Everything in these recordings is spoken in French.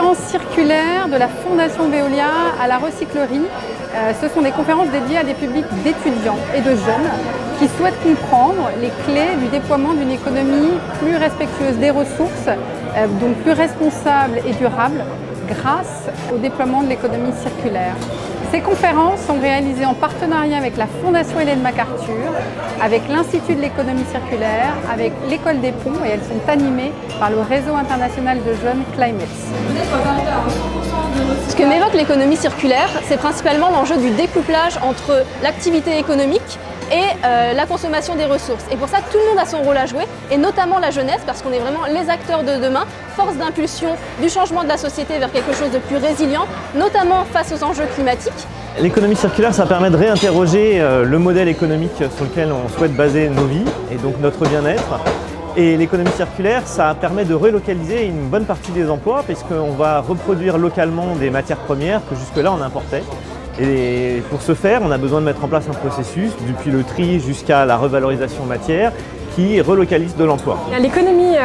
conférences circulaires de la Fondation Veolia à la recyclerie. Ce sont des conférences dédiées à des publics d'étudiants et de jeunes qui souhaitent comprendre les clés du déploiement d'une économie plus respectueuse des ressources, donc plus responsable et durable, grâce au déploiement de l'économie circulaire. Ces conférences sont réalisées en partenariat avec la Fondation Ellen MacArthur, avec l'Institut de l'économie circulaire, avec l'École des Ponts, et elles sont animées par le réseau international de jeunes Climates. Ce que m'évoque l'économie circulaire, c'est principalement l'enjeu du découplage entre l'activité économique et la consommation des ressources. Et pour ça, tout le monde a son rôle à jouer, et notamment la jeunesse, parce qu'on est vraiment les acteurs de demain, force d'impulsion du changement de la société vers quelque chose de plus résilient, notamment face aux enjeux climatiques. L'économie circulaire, ça permet de réinterroger le modèle économique sur lequel on souhaite baser nos vies, et donc notre bien-être. Et l'économie circulaire, ça permet de relocaliser une bonne partie des emplois, puisqu'on va reproduire localement des matières premières que jusque-là on importait. Et pour ce faire, on a besoin de mettre en place un processus, depuis le tri jusqu'à la revalorisation matière, qui relocalise de l'emploi. L'économie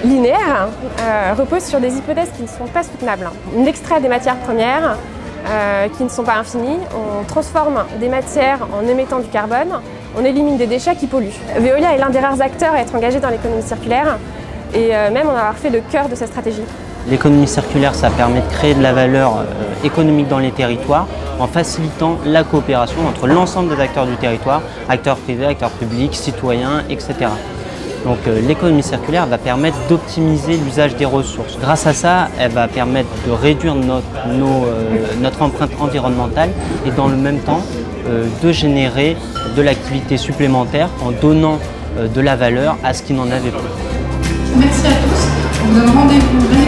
linéaire repose sur des hypothèses qui ne sont pas soutenables. On extrait des matières premières qui ne sont pas infinies, on transforme des matières en émettant du carbone, on élimine des déchets qui polluent. Veolia est l'un des rares acteurs à être engagé dans l'économie circulaire et même en avoir fait le cœur de cette stratégie. L'économie circulaire, ça permet de créer de la valeur économique dans les territoires en facilitant la coopération entre l'ensemble des acteurs du territoire, acteurs privés, acteurs publics, citoyens, etc. Donc l'économie circulaire va permettre d'optimiser l'usage des ressources. Grâce à ça, elle va permettre de réduire notre empreinte environnementale et dans le même temps de générer de l'activité supplémentaire en donnant de la valeur à ce qui n'en avait plus. Merci à tous. On vous donne rendez-vous